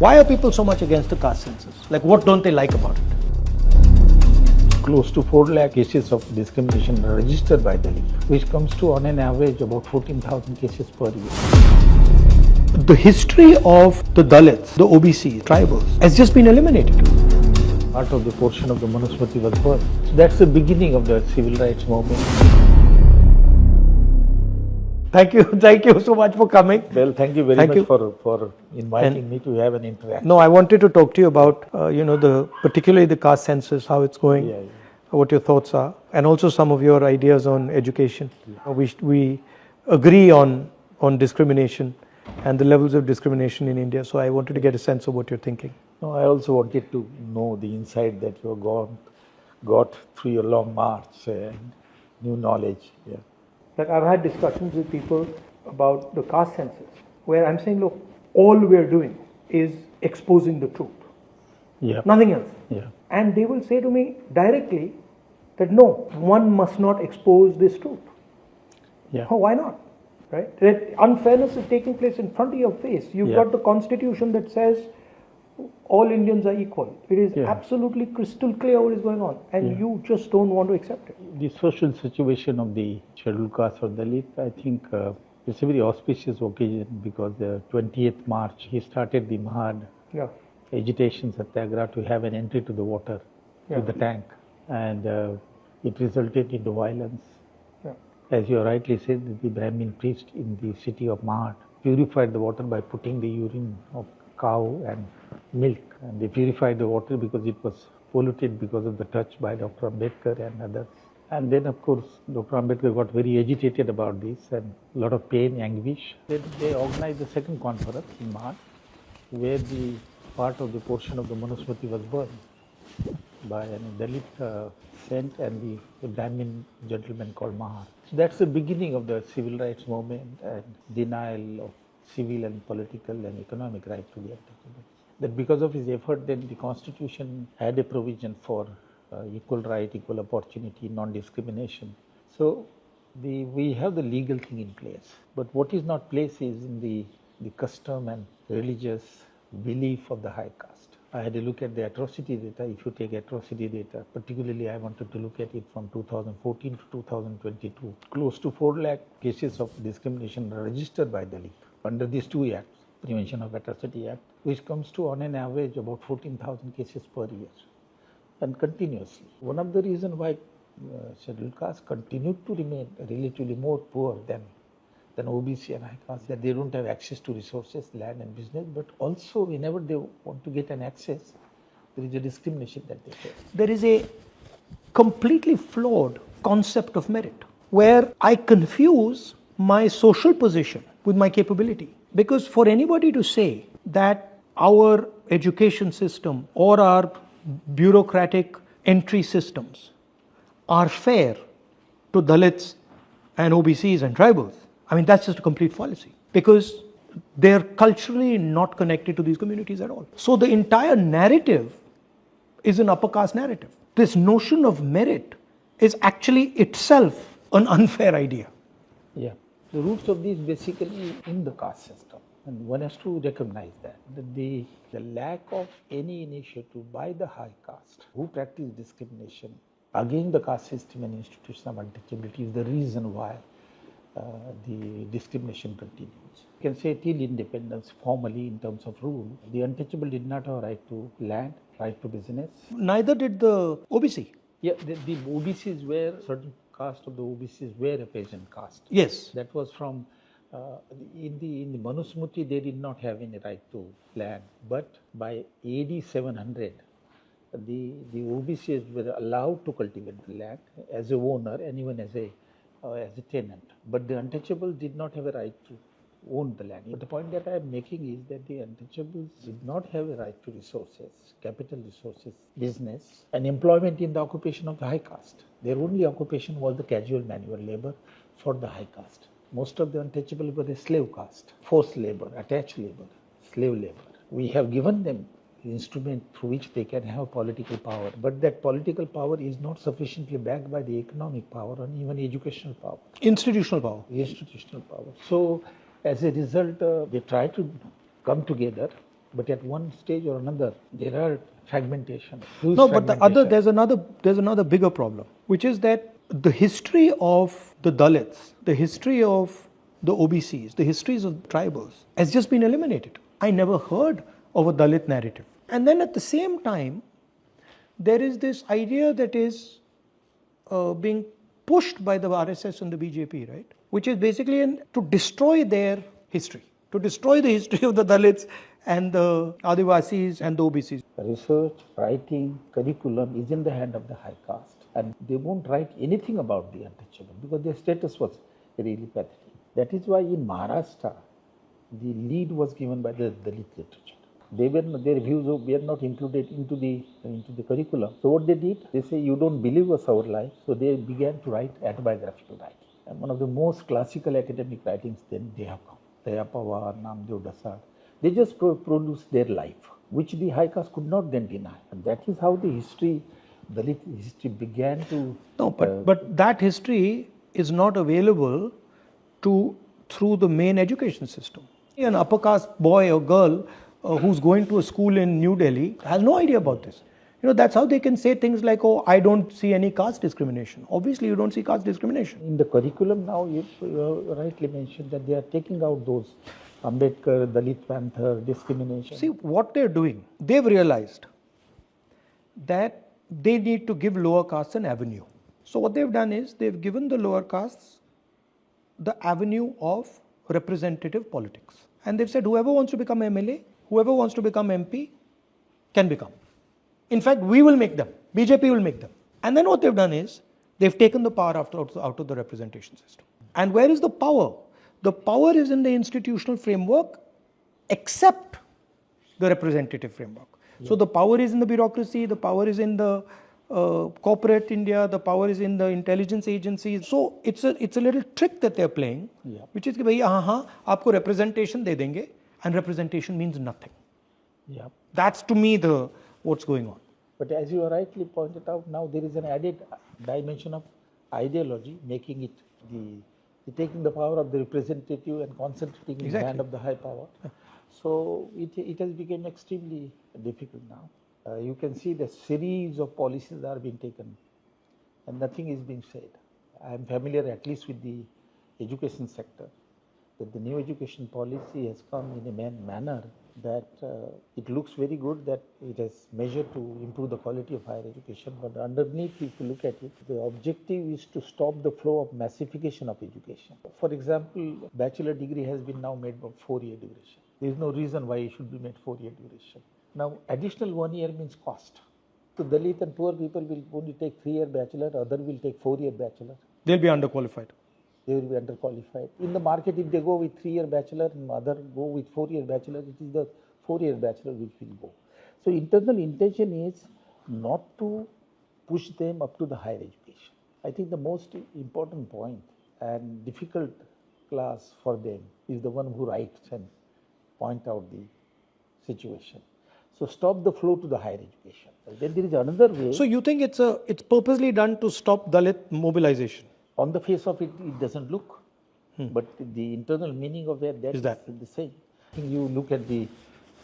Why are people so much against the caste census? Like, what don't they like about it? Close to 4 lakh cases of discrimination are registered by Dalit, which comes to on an average about 14,000 cases per year. The history of the Dalits, the OBC, tribals, has just been eliminated. Part of the portion of the Manusmriti was burned. So that's the beginning of the civil rights movement. Thank you so much for coming. Well, thank you very much for inviting me to have an interaction. No, I wanted to talk to you about, particularly the caste census, how it's going, what your thoughts are, and also some of your ideas on education. We agree on discrimination and the levels of discrimination in India. So I wanted to get a sense of what you're thinking. No, I also wanted to know the insight that you have got through your long march and new knowledge. Yeah. Like, I've had discussions with people about the caste census, where I'm saying, look, all we're doing is exposing the truth. Yeah. Nothing else. Yeah. And they will say to me directly that no, one must not expose this truth. Yeah. Oh, why not? Right? That unfairness is taking place in front of your face. You've got the constitution that says all Indians are equal. It is absolutely crystal clear what is going on, and you just don't want to accept it. The social situation of the scheduled caste or Dalit, I think it's a very auspicious occasion because the 20th March he started the Mahad agitation satyagraha to have an entry to the water, to the tank, and it resulted into violence. As you rightly said, the Brahmin priest in the city of Mahad purified the water by putting the urine of cow and milk, and they purified the water because it was polluted because of the touch by Dr. Ambedkar and others. And then, of course, Dr. Ambedkar got very agitated about this and a lot of pain, anguish. Then they organized the second conference in Mahad, where the part of the portion of the Manusmriti was burned by a Dalit saint and the Brahmin gentleman called Mahar. So that's the beginning of the civil rights movement and denial of civil and political and economic right to the untouchable. That because of his effort, then the constitution had a provision for equal right, equal opportunity, non-discrimination. So we have the legal thing in place. But what is not placed is in the custom and religious belief of the high caste. I had a look at the atrocity data. If you take atrocity data, particularly I wanted to look at it from 2014 to 2022. Close to 4 lakh cases of discrimination are registered by Dalit under these two acts, Prevention of Atrocity Act, which comes to on an average about 14,000 cases per year and continuously. One of the reasons why scheduled castes continue to remain relatively more poor than OBC and high caste, that they don't have access to resources, land and business, but also whenever they want to get an access, there is a discrimination that they face. There is a Completely flawed concept of merit, where I confuse my social position with my capability. Because for anybody to say that our education system or our bureaucratic entry systems are fair to Dalits and OBCs and tribals, I mean, that's just a complete fallacy, because they're culturally not connected to these communities at all. So the entire narrative is an upper caste narrative. This notion of merit is actually itself an unfair idea. Yeah. The roots of this basically in the caste system, and one has to recognize that the lack of any initiative by the high caste who practice discrimination against the caste system and institution of untouchability is the reason why the discrimination continues. You can say till independence formally in terms of rule, the untouchable did not have right to land, right to business. Neither did the OBC. Yeah, the OBCs were certain caste of the OBCs were a peasant caste. Yes. That was from in the Manusmriti they did not have any right to land, but by AD 700 the OBCs were allowed to cultivate the land as a owner and even as a tenant. But the untouchables did not have a right to own the land. But the point that I am making is that the untouchables did not have a right to resources, capital resources, business, and employment in the occupation of the high caste. Their only occupation was the casual manual labor for the high caste. Most of the untouchables were a slave caste, forced labor, attached labor, slave labor. We have given them instrument through which they can have political power, but that political power is not sufficiently backed by the economic power or even educational power. Institutional power. So as a result, they try to come together But at one stage or another, there are fragmentation. Huge No, but fragmentation. there's another bigger problem, which is that the history of the Dalits, the history of the OBCs, the histories of tribals has just been eliminated. I never heard of a Dalit narrative. And then at the same time, there is this idea that is being pushed by the RSS and the BJP, right? Which is basically to destroy their history, to destroy the history of the Dalits and the Adivasis and the OBCs. Research, writing, curriculum is in the hand of the high caste, and they won't write anything about the untouchable because their status was really pathetic. That is why in Maharashtra, the lead was given by the Dalit literature. Their views were not included into the curriculum. So what they did, they say, you don't believe us our life. So they began to write autobiographical writing. And one of the most classical academic writings then they have come. Daya Pawar, Namdev Dasar. They just produced their life, which the high caste could not then deny. And that is how the history, Dalit history began to... No, but that history is not available through the main education system. An upper caste boy or girl who's going to a school in New Delhi has no idea about this. That's how they can say things like, oh, I don't see any caste discrimination. Obviously, you don't see caste discrimination. In the curriculum now, you rightly mentioned that they are taking out those Ambedkar, Dalit Panther, discrimination. See, what they're doing, they've realized that they need to give lower castes an avenue. So what they've done is they've given the lower castes the avenue of representative politics. And they've said whoever wants to become MLA, whoever wants to become MP can become. In fact, we will make them. BJP will make them. And then what they've done is they've taken the power out of the representation system. And where is the power? The power is in the institutional framework except the representative framework. Yeah. So the power is in the bureaucracy, the power is in the corporate India, the power is in the intelligence agencies. So it's a little trick that they're playing, yeah. Which is कि भैया हाँ आपको representation दे देंगे, and representation means nothing. Yeah. That's to me what's going on. But as you rightly pointed out, now there is an added dimension of ideology, making it taking the power of the representative and concentrating in the hand of the high power. So it has become extremely difficult now. You can see the series of policies are being taken and nothing is being said. I am familiar at least with the education sector, that the new education policy has come in a manner that it looks very good, that it has measured to improve the quality of higher education, but underneath, if you look at it, the objective is to stop the flow of massification of education. For example, bachelor degree has been now made of 4-year duration. There is no reason why it should be made 4-year duration. Now, additional 1 year means cost. So Dalit and poor people will only take 3-year bachelor, other will take 4-year bachelor. They'll be underqualified. They will be underqualified. In the market, if they go with 3-year bachelor and other go with 4-year bachelor, it is the 4-year bachelor which will go. So internal intention is not to push them up to the higher education. I think the most important point and difficult class for them is the one who writes and point out the situation. So stop the flow to the higher education. Then there is another way. So you think it's purposely done to stop Dalit mobilization? On the face of it, it doesn't look. But the internal meaning of that is the same. You look at the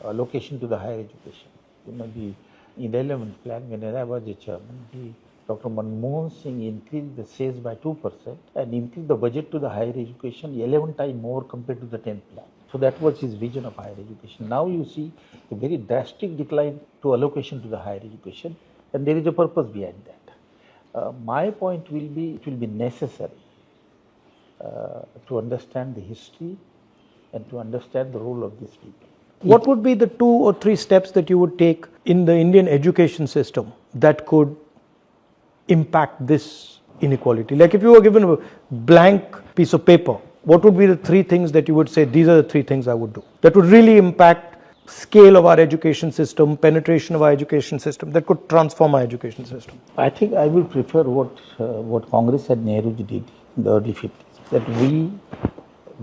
allocation to the higher education. In the 11th plan, when I was the chairman, Dr. Manmohan Singh increased the sales by 2% and increased the budget to the higher education 11 times more compared to the 10th plan. So that was his vision of higher education. Now you see a very drastic decline to allocation to the higher education, and there is a purpose behind that. My point will be, it will be necessary to understand the history and to understand the role of these people. What would be the 2 or 3 steps that you would take in the Indian education system that could impact this inequality? Like if you were given a blank piece of paper, what would be the 3 things that you would say, these are the 3 things I would do, that would really impact scale of our education system, penetration of our education system, that could transform our education system? I think I will prefer what Congress and Nehru did in the early 50s, that we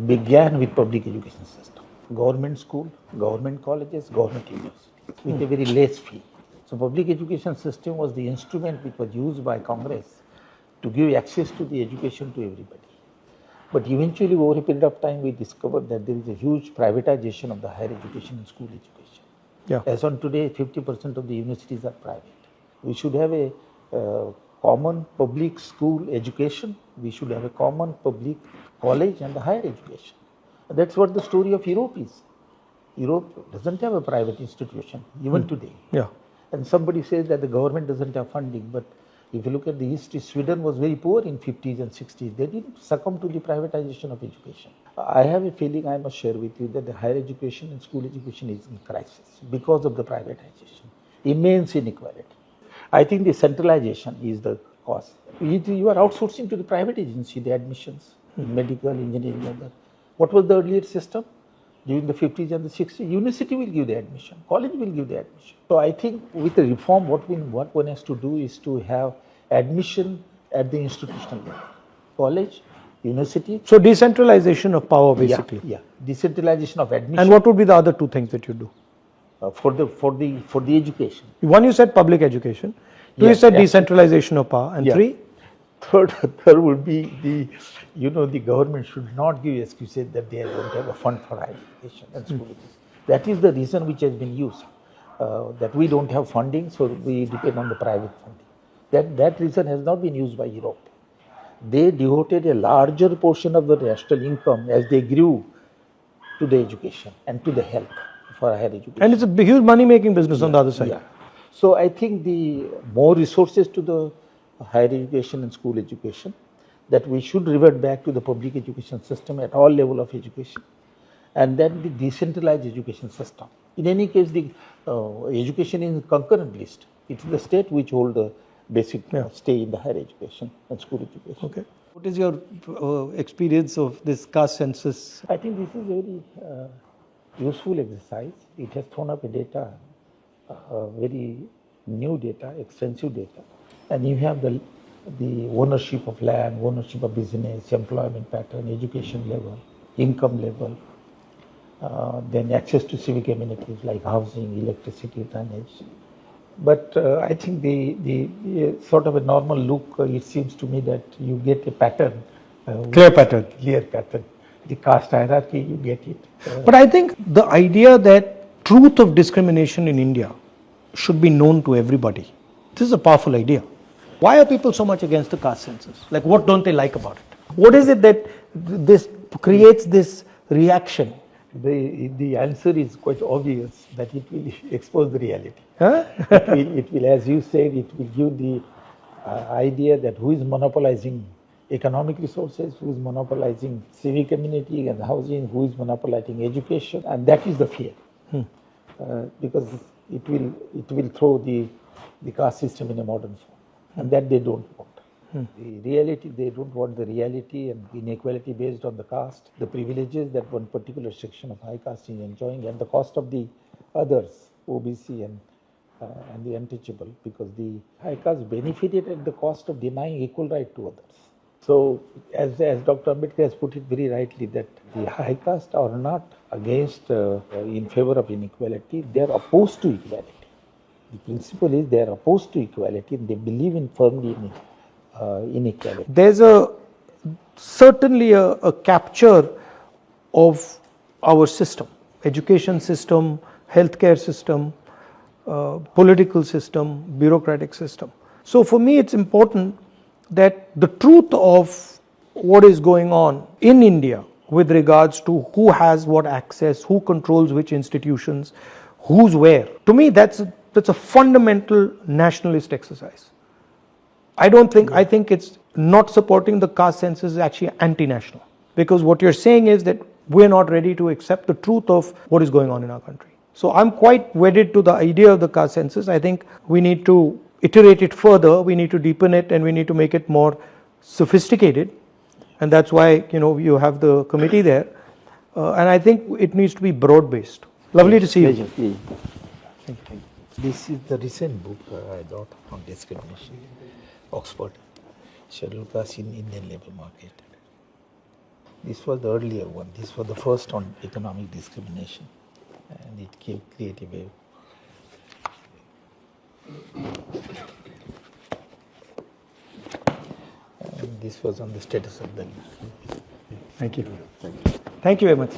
began with public education system, government school, government colleges, government universities, with a very less fee. So public education system was the instrument which was used by Congress to give access to the education to everybody. But eventually, over a period of time, we discovered that there is a huge privatization of the higher education and school education. Yeah. As on today, 50% of the universities are private. We should have a common public school education. We should have a common public college and a higher education. That's what the story of Europe is. Europe doesn't have a private institution, even today. Yeah. And somebody says that the government doesn't have funding, but if you look at the history, Sweden was very poor in 50s and 60s. They didn't succumb to the privatization of education. I have a feeling, I must share with you, that the higher education and school education is in crisis because of the privatization. Immense inequality. I think the centralization is the cause. You are outsourcing to the private agency the admissions, medical, engineering, other. What was the earlier system? During the 50s and the 60s, university will give the admission, college will give the admission. So I think with the reform, what one has to do is to have admission at the institutional level, college, university. So decentralization of power, basically. Yeah, decentralization of admission. And what would be the other two things that you do? For the education. One, you said public education. Two, you Yes, said yes. decentralization of power. And Yeah. three, Third would be the government should not give excuses that they don't have a fund for higher education and school education. That is the reason which has been used, that we don't have funding, so we depend on the private funding. That reason has not been used by Europe. They devoted a larger portion of the national income as they grew to the education and to the health for higher education. and it's a huge money-making business on the other side. Yeah. So I think the more resources to the higher education and school education, that we should revert back to the public education system at all level of education, and then the decentralized education system. In any case, the education is concurrent list. It is the state which hold the basic stay in the higher education and school education. Okay. What is your experience of this caste census? I think this is a very useful exercise. It has thrown up a data, very new data, extensive data. And you have the ownership of land, ownership of business, employment pattern, education level, income level, then access to civic amenities like housing, electricity, drainage. But I think the sort of a normal look, it seems to me that you get a pattern. Clear pattern. Clear pattern. The caste hierarchy, you get it. But I think the idea that truth of discrimination in India should be known to everybody. This is a powerful idea. Why are people so much against the caste census? Like, what don't they like about it? What is it that this creates this reaction? The answer is quite obvious, that it will expose the reality. Huh? it will, as you said, it will give the idea that who is monopolizing economic resources, who is monopolizing civic community and housing, who is monopolizing education, and that is the fear. Because it will throw the caste system in a modern form, and that they don't want. The reality, they don't want the reality and inequality based on the caste, the privileges that one particular section of high caste is enjoying, and the cost of the others, OBC and the untouchable, because the high caste benefited at the cost of denying equal right to others. So, as Dr. Ambedkar has put it very rightly, that the high caste are not against, in favor of inequality, they are opposed to equality. The principle is they are opposed to equality and they believe in firmly in inequality. There's certainly a capture of our system, education system, healthcare system, political system, bureaucratic system. So for me it's important that the truth of what is going on in India with regards to who has what access, who controls which institutions, who's where, to me that's a fundamental nationalist exercise. I think it's not supporting the caste census is actually anti-national, because what you're saying is that we're not ready to accept the truth of what is going on in our country. So I'm quite wedded to the idea of the caste census. I think we need to iterate it further, we need to deepen it, and we need to make it more sophisticated, and that's why you have the committee there, and I think it needs to be broad-based. Lovely to see you. Thank you. This is the recent book I got on discrimination, Oxford, Scheduled Caste in Indian Labour Market. This was the earlier one. This was the first on economic discrimination, and it gave creative wave. And this was on the status of the Thank you. Thank you very much.